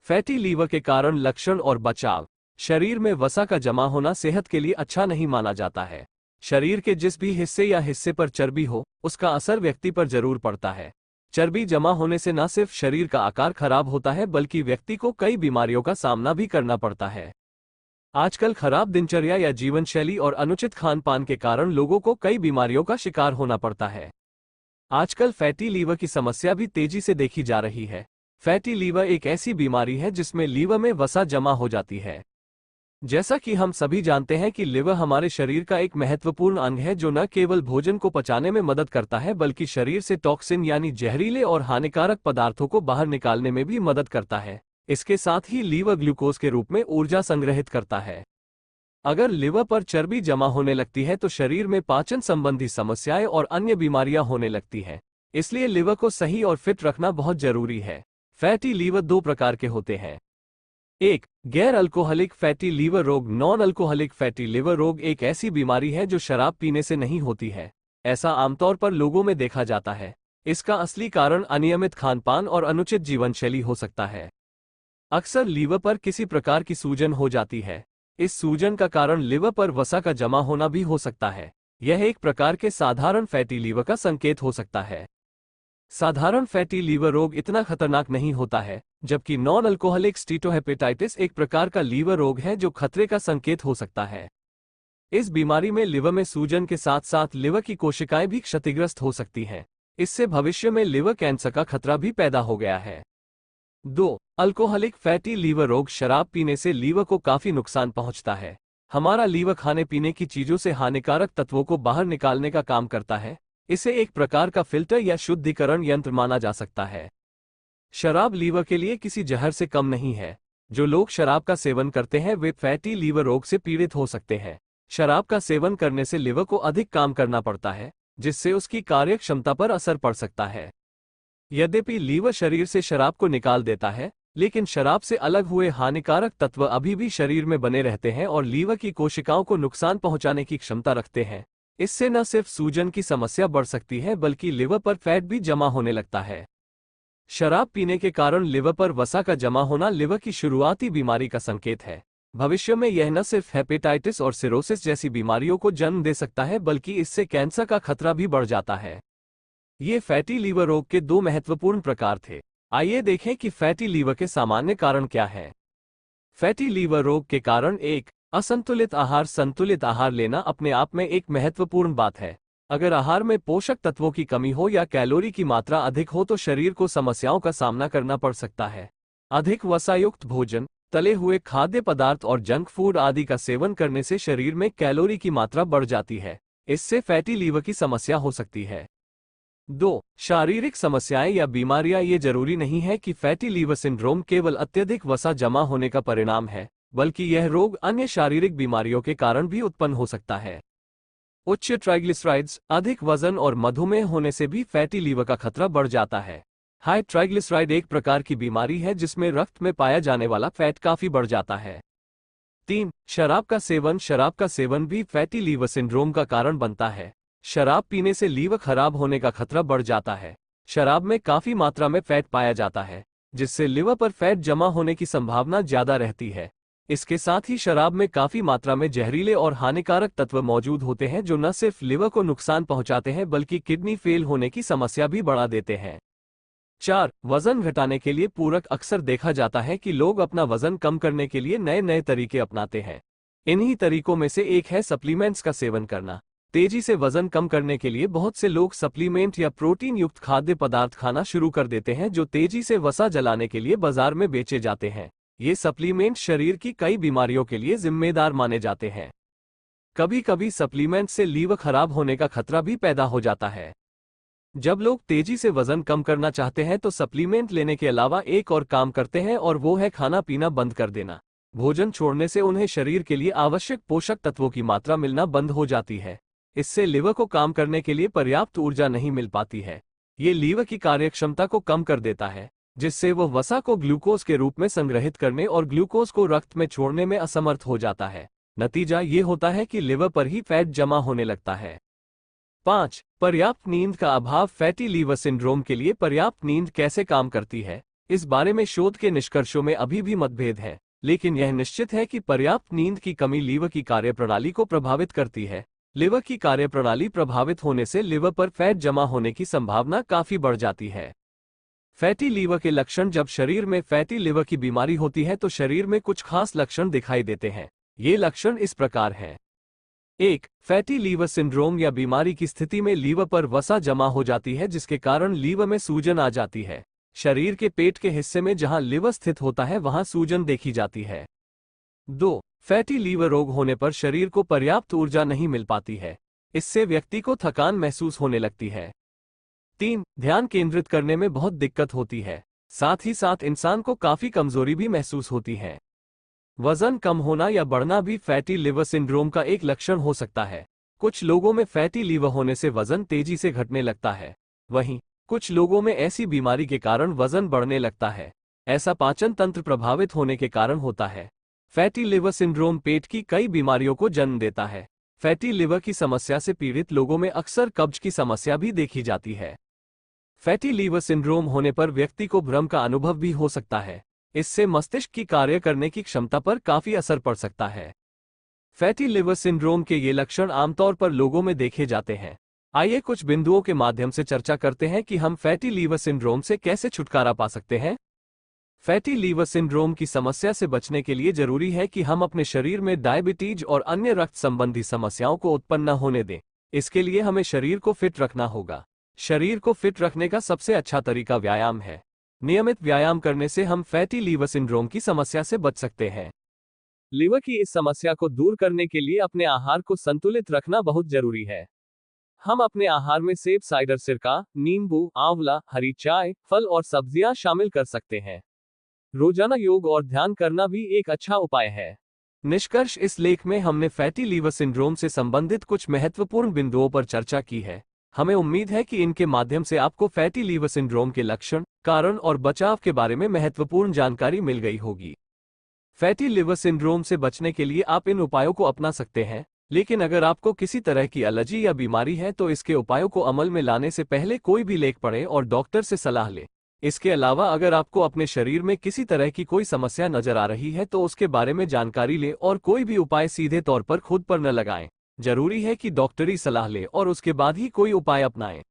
Fatty liver के कारण लक्षण और बचाव। शरीर में वसा का जमा होना सेहत के लिए अच्छा नहीं माना जाता है। शरीर के जिस भी हिस्से या हिस्से पर चर्बी हो, उसका असर व्यक्ति पर जरूर पड़ता है। चर्बी जमा होने से न सिर्फ शरीर का आकार खराब होता है, बल्कि व्यक्ति को कई बीमारियों का सामना भी करना पड़ता है। आजकल खराब दिनचर्या या जीवन शैली और अनुचित खान पान के कारण लोगों को कई बीमारियों का शिकार होना पड़ता है। आजकल फैटी लीवर की समस्या भी तेजी से देखी जा रही है। फैटी लीवर एक ऐसी बीमारी है जिसमें लीवर में वसा जमा हो जाती है। जैसा कि हम सभी जानते हैं कि लिवर हमारे शरीर का एक महत्वपूर्ण अंग है, जो न केवल भोजन को पचाने में मदद करता है, बल्कि शरीर से टॉक्सिन यानी जहरीले और हानिकारक पदार्थों को बाहर निकालने में भी मदद करता है। इसके साथ ही लीवर ग्लूकोज के रूप में ऊर्जा संग्रहित करता है। अगर लिवर पर चर्बी जमा होने लगती है तो शरीर में पाचन संबंधी समस्याएं और अन्य बीमारियां होने लगती हैं। इसलिए लिवर को सही और फिट रखना बहुत जरूरी है। फैटी लीवर दो प्रकार के होते हैं। एक, गैर अल्कोहलिक फैटी लीवर रोग। नॉन अल्कोहलिक फैटी लिवर रोग एक ऐसी बीमारी है जो शराब पीने से नहीं होती है। ऐसा आमतौर पर लोगों में देखा जाता है। इसका असली कारण अनियमित खानपान और अनुचित जीवन शैली हो सकता है। अक्सर लीवर पर किसी प्रकार की सूजन हो जाती है। इस सूजन का कारण लिवर पर वसा का जमा होना भी हो सकता है। यह एक प्रकार के साधारण फैटी लीवर का संकेत हो सकता है। साधारण फैटी लीवर रोग इतना खतरनाक नहीं होता है, जबकि नॉन अल्कोहलिक स्टीटोहेपेटाइटिस एक प्रकार का लीवर रोग है जो खतरे का संकेत हो सकता है। इस बीमारी में लिवर में सूजन के साथ साथ लिवर की कोशिकाएं भी क्षतिग्रस्त हो सकती हैं। इससे भविष्य में लिवर कैंसर का खतरा भी पैदा हो गया है। 2. अल्कोहलिक फैटी लीवर रोग। शराब पीने से लीवर को काफी नुकसान पहुंचता है। हमारा लीवर खाने पीने की चीजों से हानिकारक तत्वों को बाहर निकालने का काम करता है। इसे एक प्रकार का फिल्टर या शुद्धिकरण यंत्र माना जा सकता है। शराब लीवर के लिए किसी जहर से कम नहीं है। जो लोग शराब का सेवन करते हैं वे फैटी लीवर रोग से पीड़ित हो सकते हैं। शराब का सेवन करने से लिवर को अधिक काम करना पड़ता है, जिससे उसकी कार्य क्षमता पर असर पड़ सकता है। यद्यपि लीवर शरीर से शराब को निकाल देता है, लेकिन शराब से अलग हुए हानिकारक तत्व अभी भी शरीर में बने रहते हैं और लीवर की कोशिकाओं को नुकसान पहुंचाने की क्षमता रखते हैं। इससे न सिर्फ सूजन की समस्या बढ़ सकती है, बल्कि लिवर पर फैट भी जमा होने लगता है। शराब पीने के कारण लिवर पर वसा का जमा होना लिवर की शुरुआती बीमारी का संकेत है। भविष्य में यह न सिर्फ हेपेटाइटिस और सिरोसिस जैसी बीमारियों को जन्म दे सकता है, बल्कि इससे कैंसर का खतरा भी बढ़ जाता है। ये फैटी लीवर रोग के दो महत्वपूर्ण प्रकार थे। आइए देखें कि फैटी लीवर के सामान्य कारण क्या हैं। फैटी लीवर रोग के कारण। 1. असंतुलित आहार। संतुलित आहार लेना अपने आप में एक महत्वपूर्ण बात है। अगर आहार में पोषक तत्वों की कमी हो या कैलोरी की मात्रा अधिक हो तो शरीर को समस्याओं का सामना करना पड़ सकता है। अधिक वसायुक्त भोजन, तले हुए खाद्य पदार्थ और जंक फूड आदि का सेवन करने से शरीर में कैलोरी की मात्रा बढ़ जाती है। इससे फैटी लीवर की समस्या हो सकती है। 2. शारीरिक समस्याएं या बीमारियां। ये जरूरी नहीं है कि फैटी लीवर सिंड्रोम केवल अत्यधिक वसा जमा होने का परिणाम है, बल्कि यह रोग अन्य शारीरिक बीमारियों के कारण भी उत्पन्न हो सकता है। उच्च ट्राइग्लिसराइड्स। अधिक वजन और मधुमेह होने से भी फैटी लीवर का खतरा बढ़ जाता है। हाई ट्राइग्लिसराइड एक प्रकार की बीमारी है जिसमें रक्त में पाया जाने वाला फैट काफी बढ़ जाता है। 3. शराब का सेवन। शराब का सेवन भी फैटी लीवर सिंड्रोम का कारण बनता है। शराब पीने से लीवर खराब होने का खतरा बढ़ जाता है। शराब में काफी मात्रा में फैट पाया जाता है, जिससे लिवर पर फैट जमा होने की संभावना ज्यादा रहती है। इसके साथ ही शराब में काफी मात्रा में जहरीले और हानिकारक तत्व मौजूद होते हैं, जो न सिर्फ लिवर को नुकसान पहुंचाते हैं बल्कि किडनी फेल होने की समस्या भी बढ़ा देते हैं। 4. वजन घटाने के लिए पूरक। अक्सर देखा जाता है कि लोग अपना वजन कम करने के लिए नए नए तरीके अपनाते हैं। इन्हीं तरीकों में से एक है सप्लीमेंट्स का सेवन करना। तेजी से वजन कम करने के लिए बहुत से लोग सप्लीमेंट या प्रोटीन युक्त खाद्य पदार्थ खाना शुरू कर देते हैं, जो तेजी से वसा जलाने के लिए बाजार में बेचे जाते हैं। ये सप्लीमेंट शरीर की कई बीमारियों के लिए जिम्मेदार माने जाते हैं। कभी कभी सप्लीमेंट से लीवर खराब होने का खतरा भी पैदा हो जाता है। जब लोग तेजी से वजन कम करना चाहते हैं तो सप्लीमेंट लेने के अलावा एक और काम करते हैं, और वो है खाना पीना बंद कर देना। भोजन छोड़ने से उन्हें शरीर के लिए आवश्यक पोषक तत्वों की मात्रा मिलना बंद हो जाती है। इससे लिवर को काम करने के लिए पर्याप्त ऊर्जा नहीं मिल पाती है। ये लीवर की कार्यक्षमता को कम कर देता है, जिससे वह वसा को ग्लूकोज के रूप में संग्रहित करने और ग्लूकोज को रक्त में छोड़ने में असमर्थ हो जाता है। नतीजा ये होता है कि लिवर पर ही फैट जमा होने लगता है। 5. पर्याप्त नींद का अभाव। फैटी लीवर सिंड्रोम के लिए पर्याप्त नींद कैसे काम करती है? इस बारे में शोध के निष्कर्षों में अभी भी मतभेद है, लेकिन यह निश्चित है कि पर्याप्त नींद की कमी लीवर की कार्यप्रणाली को प्रभावित करती है। लिवर की कार्यप्रणाली प्रभावित होने से लिवर पर फैट जमा होने की संभावना काफी बढ़ जाती है। फैटी लीवर के लक्षण। जब शरीर में फैटी लिवर की बीमारी होती है तो शरीर में कुछ खास लक्षण दिखाई देते हैं। ये लक्षण इस प्रकार हैं। 1. फैटी लीवर सिंड्रोम या बीमारी की स्थिति में लीवर पर वसा जमा हो जाती है, जिसके कारण लीवर में सूजन आ जाती है। शरीर के पेट के हिस्से में जहां लिवर स्थित होता है वहां सूजन देखी जाती है। 2. फैटी लीवर रोग होने पर शरीर को पर्याप्त ऊर्जा नहीं मिल पाती है। इससे व्यक्ति को थकान महसूस होने लगती है। 3. ध्यान केंद्रित करने में बहुत दिक्कत होती है। साथ ही साथ इंसान को काफी कमजोरी भी महसूस होती है। वजन कम होना या बढ़ना भी फैटी लिवर सिंड्रोम का एक लक्षण हो सकता है। कुछ लोगों में फैटी लिवर होने से वजन तेजी से घटने लगता है, वहीं कुछ लोगों में ऐसी बीमारी के कारण वजन बढ़ने लगता है। ऐसा पाचन तंत्र प्रभावित होने के कारण होता है। फैटी लिवर सिंड्रोम पेट की कई बीमारियों को जन्म देता है। फैटी लिवर की समस्या से पीड़ित लोगों में अक्सर कब्ज की समस्या भी देखी जाती है। फैटी लिवर सिंड्रोम होने पर व्यक्ति को भ्रम का अनुभव भी हो सकता है। इससे मस्तिष्क की कार्य करने की क्षमता पर काफी असर पड़ सकता है। फैटी लिवर सिंड्रोम के ये लक्षण आमतौर पर लोगों में देखे जाते हैं। आइए कुछ बिंदुओं के माध्यम से चर्चा करते हैं कि हम फैटी लीवर सिंड्रोम से कैसे छुटकारा पा सकते हैं। फैटी लीवर सिंड्रोम की समस्या से बचने के लिए जरूरी है कि हम अपने शरीर में डायबिटीज और अन्य रक्त संबंधी समस्याओं को उत्पन्न न होने दें। इसके लिए हमें शरीर को फिट रखना होगा। शरीर को फिट रखने का सबसे अच्छा तरीका व्यायाम है। नियमित व्यायाम करने से हम फैटी लीवर सिंड्रोम की समस्या से बच सकते हैं। लीवर की इस समस्या को दूर करने के लिए अपने आहार को संतुलित रखना बहुत जरूरी है। हम अपने आहार में सेब साइडर सिरका, नींबू, आंवला, हरी चाय, फल और सब्जियां शामिल कर सकते हैं। रोजाना योग और ध्यान करना भी एक अच्छा उपाय है। निष्कर्ष। इस लेख में हमने फैटी लीवर सिंड्रोम से संबंधित कुछ महत्वपूर्ण बिंदुओं पर चर्चा की है। हमें उम्मीद है कि इनके माध्यम से आपको फैटी लीवर सिंड्रोम के लक्षण, कारण और बचाव के बारे में महत्वपूर्ण जानकारी मिल गई होगी। फैटी लिवर सिंड्रोम से बचने के लिए आप इन उपायों को अपना सकते हैं, लेकिन अगर आपको किसी तरह की एलर्जी या बीमारी है तो इसके उपायों को अमल में लाने से पहले कोई भी लेख पढ़ें और डॉक्टर से सलाह लें। इसके अलावा अगर आपको अपने शरीर में किसी तरह की कोई समस्या नजर आ रही है तो उसके बारे में जानकारी लें और कोई भी उपाय सीधे तौर पर खुद पर न लगाएं। जरूरी है कि डॉक्टरी सलाह लें और उसके बाद ही कोई उपाय अपनाएं।